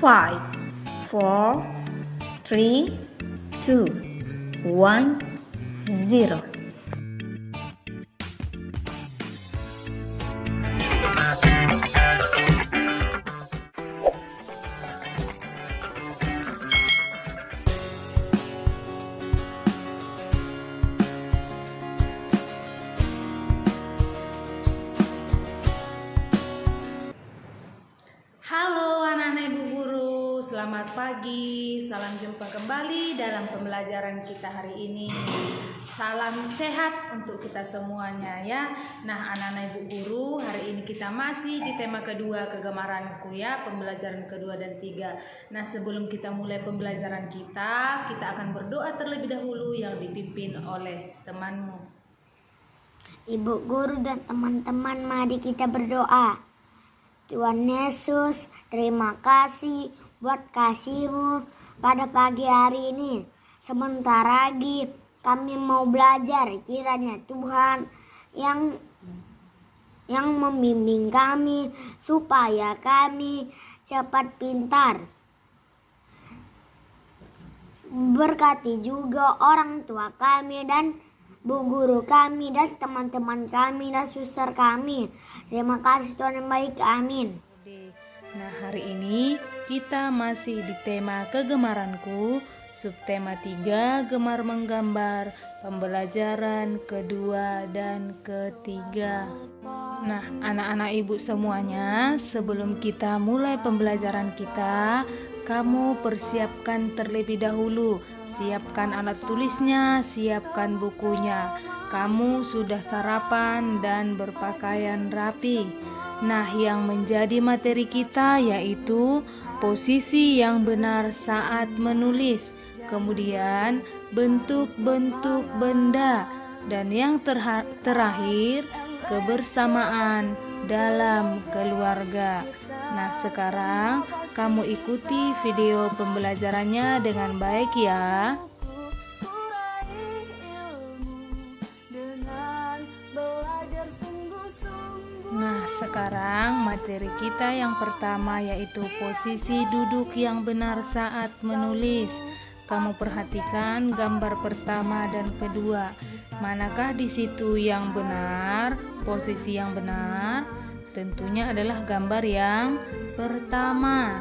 5, 4, 3, 2, 1, 0. Halo anak-anak ibu guru, selamat pagi. Salam jumpa kembali dalam pembelajaran kita hari ini. Salam sehat untuk kita semuanya ya. Nah anak-anak ibu guru, hari ini kita masih di tema kedua, kegemaranku ya, pembelajaran kedua dan tiga. Nah sebelum kita mulai pembelajaran kita akan berdoa terlebih dahulu yang dipimpin oleh temanmu. Ibu guru dan teman-teman, mari kita berdoa. Tuhan Yesus, terima kasih buat kasih-Mu pada pagi hari ini. Sebentar lagi kami mau belajar, kiranya Tuhan yang membimbing kami supaya kami cepat pintar. Berkati juga orang tua kami dan bu guru kami dan teman-teman kami dan suster kami. Terima kasih Tuhan yang baik. Amin. Nah hari ini kita masih di tema kegemaranku, subtema 3, gemar menggambar, pembelajaran kedua dan ketiga. Nah anak-anak ibu semuanya, sebelum kita mulai pembelajaran kita, kamu persiapkan terlebih dahulu. Siapkan alat tulisnya, siapkan bukunya. Kamu sudah sarapan dan berpakaian rapi. Nah, yang menjadi materi kita yaitu posisi yang benar saat menulis. Kemudian bentuk-bentuk benda. Dan yang terakhir, kebersamaan dalam keluarga. Nah sekarang kamu ikuti video pembelajarannya dengan baik ya. Nah sekarang materi kita yang pertama yaitu posisi duduk yang benar saat menulis. Kamu perhatikan gambar pertama dan kedua. Manakah di situ yang benar? Posisi yang benar tentunya adalah gambar yang pertama.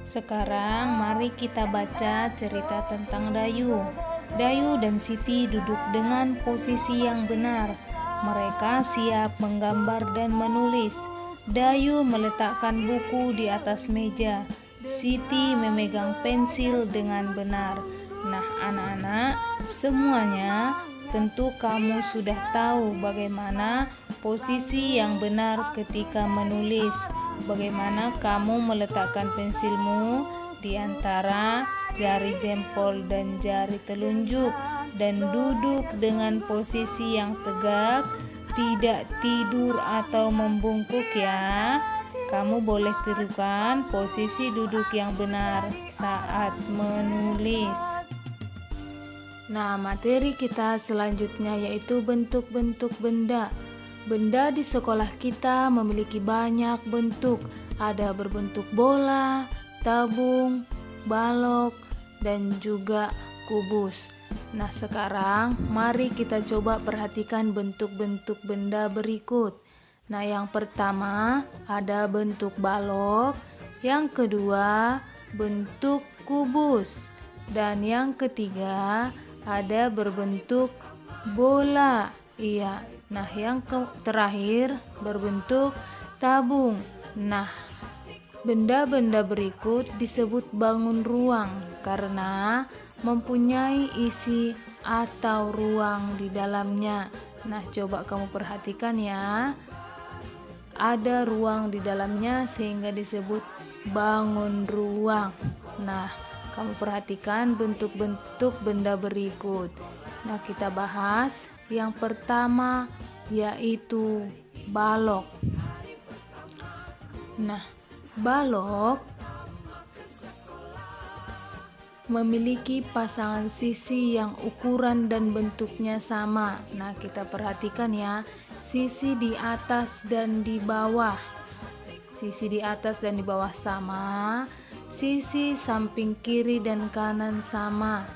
Sekarang mari kita baca cerita tentang Dayu. Dayu dan Siti duduk dengan posisi yang benar. Mereka siap menggambar dan menulis. Dayu meletakkan buku di atas meja. Siti memegang pensil dengan benar. Nah anak-anak semuanya, tentu kamu sudah tahu bagaimana posisi yang benar ketika menulis. Bagaimana kamu meletakkan pensilmu di antara jari jempol dan jari telunjuk dan duduk dengan posisi yang tegak, tidak tidur atau membungkuk ya. Kamu boleh tirukan posisi duduk yang benar saat menulis. Nah, materi kita selanjutnya yaitu bentuk-bentuk benda. Benda di sekolah kita memiliki banyak bentuk. Ada berbentuk bola, tabung, balok, dan juga kubus. Nah, sekarang mari kita coba perhatikan bentuk-bentuk benda berikut. Nah, yang pertama ada bentuk balok, yang kedua bentuk kubus, dan yang ketiga ada berbentuk bola. Iya. Nah, yang terakhir berbentuk tabung. Nah, benda-benda berikut disebut bangun ruang karena mempunyai isi atau ruang di dalamnya. Nah, coba kamu perhatikan ya. Ada ruang di dalamnya sehingga disebut bangun ruang. Nah, kamu perhatikan bentuk-bentuk benda berikut. Nah, kita bahas yang pertama yaitu balok. Nah, balok memiliki pasangan sisi yang ukuran dan bentuknya sama. Nah, kita perhatikan ya, sisi di atas dan di bawah. sisi di atas dan di bawah sama, sisi samping kiri dan kanan sama,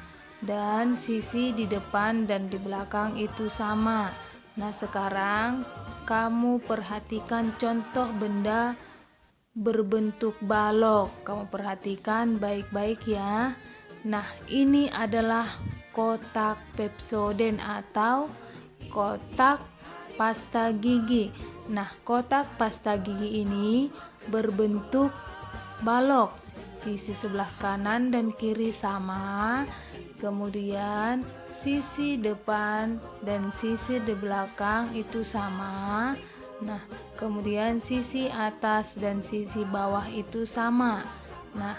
dan sisi di depan dan di belakang itu sama. Nah, sekarang kamu perhatikan contoh benda berbentuk balok. Kamu perhatikan baik-baik ya. Nah, ini adalah kotak Pepsodent atau kotak pasta gigi. Nah, kotak pasta gigi ini berbentuk balok. Sisi sebelah kanan dan kiri sama. Kemudian sisi depan dan sisi di belakang itu sama. Nah, kemudian sisi atas dan sisi bawah itu sama. Nah,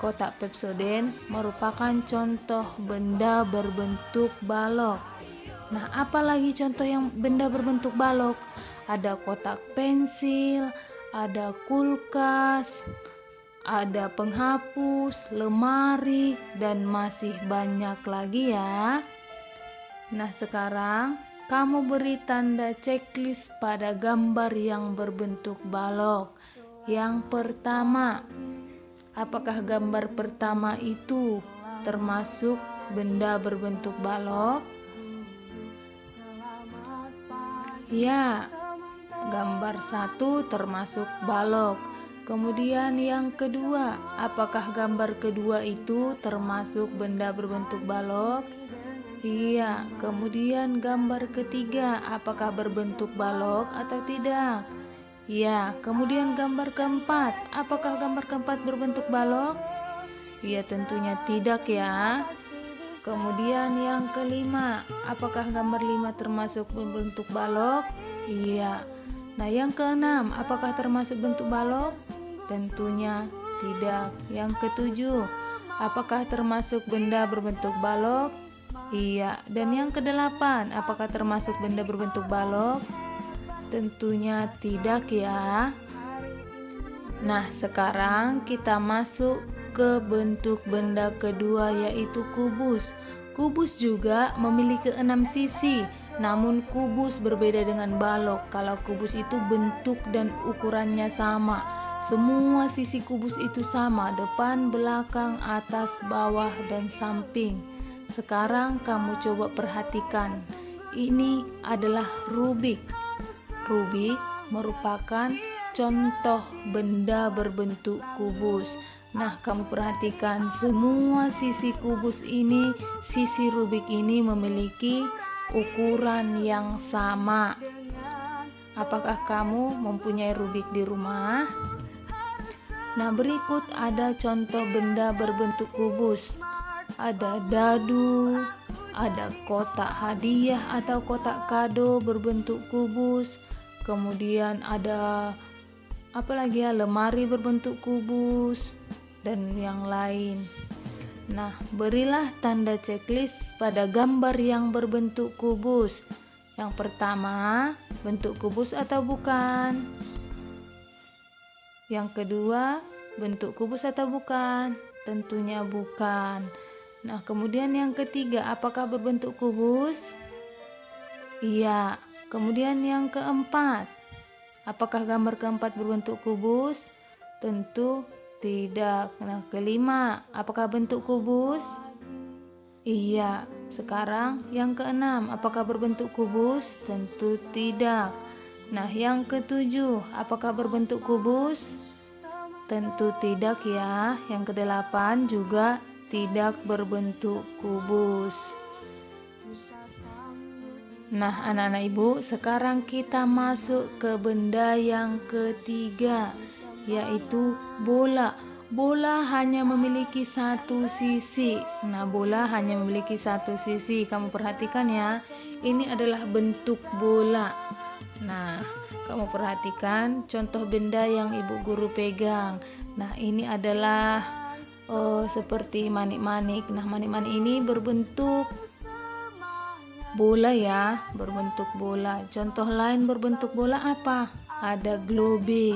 kotak Pepsodent merupakan contoh benda berbentuk balok. Nah, apalagi contoh yang benda berbentuk balok? Ada kotak pensil, ada kulkas, ada penghapus, lemari, dan masih banyak lagi ya. Nah, sekarang kamu beri tanda checklist pada gambar yang berbentuk balok. Yang pertama, apakah gambar pertama itu termasuk benda berbentuk balok? Ya, gambar 1 termasuk balok. Kemudian yang kedua, apakah gambar kedua itu termasuk benda berbentuk balok? Iya. Kemudian gambar ketiga, apakah berbentuk balok atau tidak? Ya. Kemudian gambar keempat, apakah gambar keempat berbentuk balok? Ya, tentunya tidak ya. Kemudian yang kelima, apakah gambar 5 termasuk bentuk balok? Iya. Nah, yang keenam, apakah termasuk bentuk balok? Tentunya tidak. Yang ketujuh, apakah termasuk benda berbentuk balok? Iya. Dan yang kedelapan, apakah termasuk benda berbentuk balok? Tentunya tidak ya. Nah, sekarang kita masuk ke bentuk benda kedua, yaitu kubus. Kubus juga memiliki 6 sisi, namun kubus berbeda dengan balok. Kalau kubus itu bentuk dan ukurannya sama, semua sisi kubus itu sama, depan, belakang, atas, bawah, dan samping. Sekarang kamu coba perhatikan, ini adalah Rubik. Rubik merupakan contoh benda berbentuk kubus. Nah, kamu perhatikan semua sisi kubus ini, sisi Rubik ini memiliki ukuran yang sama. Apakah kamu mempunyai Rubik di rumah? Nah, berikut ada contoh benda berbentuk kubus. Ada dadu, ada kotak hadiah atau kotak kado berbentuk kubus. Kemudian ada apalagi ya, lemari berbentuk kubus dan yang lain. Nah, berilah tanda checklist pada gambar yang berbentuk kubus. Yang pertama, bentuk kubus atau bukan? Yang kedua, bentuk kubus atau bukan? Tentunya bukan. Nah, kemudian yang ketiga, apakah berbentuk kubus? Iya. Kemudian yang keempat, apakah gambar keempat berbentuk kubus? Tentu tidak. Nah, kelima, apakah bentuk kubus? Iya. Sekarang yang keenam, apakah berbentuk kubus? Tentu tidak. Nah, yang ketujuh, apakah berbentuk kubus? Tentu tidak ya. Yang kedelapan juga tidak berbentuk kubus. Nah, anak-anak ibu, sekarang kita masuk ke benda yang ketiga, yaitu bola. Bola hanya memiliki satu sisi. Nah, bola hanya memiliki satu sisi. Kamu perhatikan ya, ini adalah bentuk bola. Nah, kamu perhatikan contoh benda yang ibu guru pegang. Nah, ini adalah seperti manik-manik. Nah, manik-manik ini berbentuk bola ya, berbentuk bola. Contoh lain berbentuk bola apa? Ada globe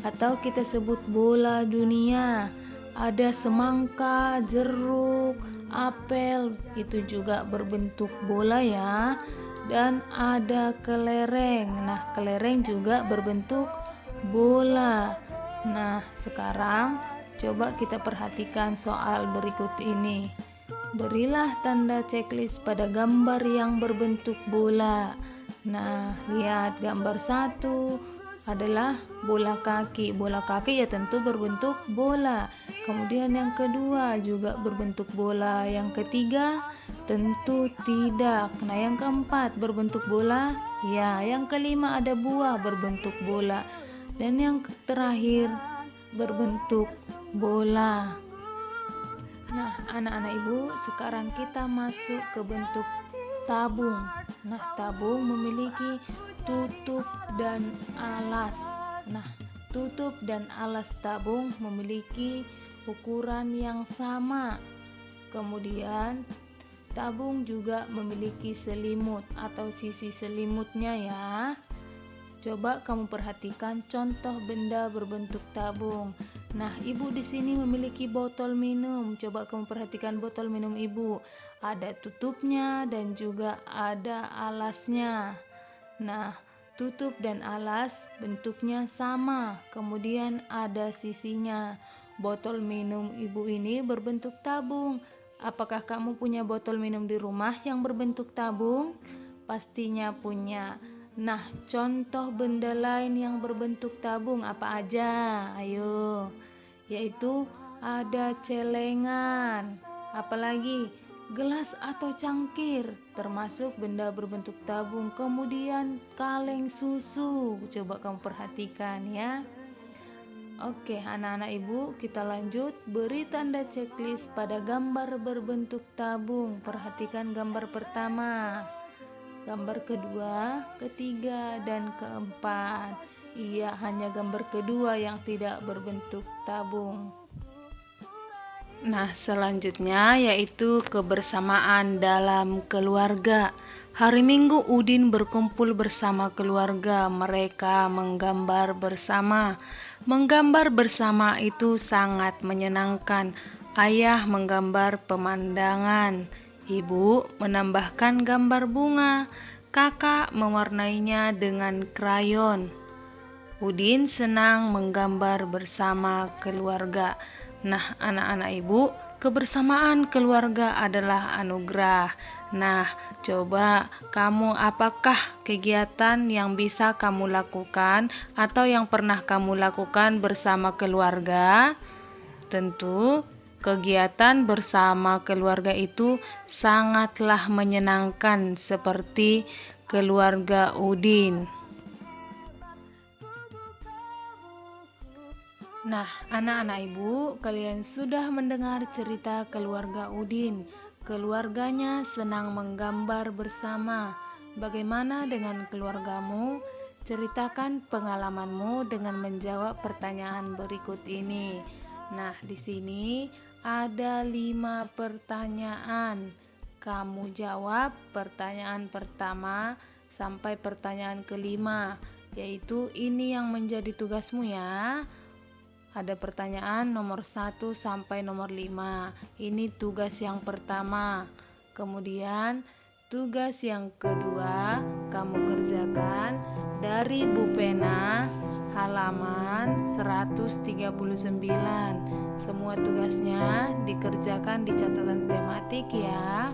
atau kita sebut bola dunia. Ada semangka, jeruk, apel, itu juga berbentuk bola ya. Dan ada kelereng. Nah, kelereng juga berbentuk bola. Nah, sekarang coba kita perhatikan soal berikut ini. Berilah tanda checklist pada gambar yang berbentuk bola. Nah, lihat gambar 1 adalah bola kaki. Bola kaki ya tentu berbentuk bola. Kemudian yang kedua juga berbentuk bola. Yang ketiga tentu tidak. Nah, yang keempat berbentuk bola. Ya, yang kelima ada buah berbentuk bola. Dan yang terakhir berbentuk bola. Nah, anak-anak ibu, sekarang kita masuk ke bentuk tabung. Nah, tabung memiliki tutup dan alas. Nah, tutup dan alas tabung memiliki ukuran yang sama. Kemudian, tabung juga memiliki selimut atau sisi selimutnya ya. Coba kamu perhatikan contoh benda berbentuk tabung. Nah, ibu di sini memiliki botol minum. Coba kamu perhatikan botol minum ibu. Ada tutupnya dan juga ada alasnya. Nah, tutup dan alas bentuknya sama. Kemudian ada sisinya. Botol minum ibu ini berbentuk tabung. Apakah kamu punya botol minum di rumah yang berbentuk tabung? Pastinya punya. Nah, contoh benda lain yang berbentuk tabung apa aja? Ayo. Yaitu ada celengan. Apalagi gelas atau cangkir, termasuk benda berbentuk tabung. Kemudian kaleng susu. Coba kamu perhatikan ya. Oke, anak-anak ibu, kita lanjut. Beri tanda checklist pada gambar berbentuk tabung. Perhatikan gambar pertama, gambar kedua, ketiga, dan keempat. Iya, hanya gambar kedua yang tidak berbentuk tabung. Nah, selanjutnya yaitu kebersamaan dalam keluarga. Hari Minggu Udin berkumpul bersama keluarga. Mereka menggambar bersama. Menggambar bersama itu sangat menyenangkan. Ayah menggambar pemandangan. Ibu menambahkan gambar bunga. Kakak mewarnainya dengan krayon. Udin senang menggambar bersama keluarga. Nah, anak-anak ibu, kebersamaan keluarga adalah anugerah. Nah, coba kamu apakah kegiatan yang bisa kamu lakukan atau yang pernah kamu lakukan bersama keluarga? Tentu kegiatan bersama keluarga itu sangatlah menyenangkan seperti keluarga Udin. Nah, anak-anak ibu, kalian sudah mendengar cerita keluarga Udin. Keluarganya senang menggambar bersama. Bagaimana dengan keluargamu? Ceritakan pengalamanmu dengan menjawab pertanyaan berikut ini. Nah, di sini ada 5 pertanyaan. Kamu jawab pertanyaan pertama sampai pertanyaan kelima, yaitu ini yang menjadi tugasmu ya. Ada pertanyaan nomor 1 sampai nomor 5. Ini tugas yang pertama. Kemudian tugas yang kedua kamu kerjakan dari Bu Pena halaman 139. Semua tugasnya dikerjakan di catatan tematik ya.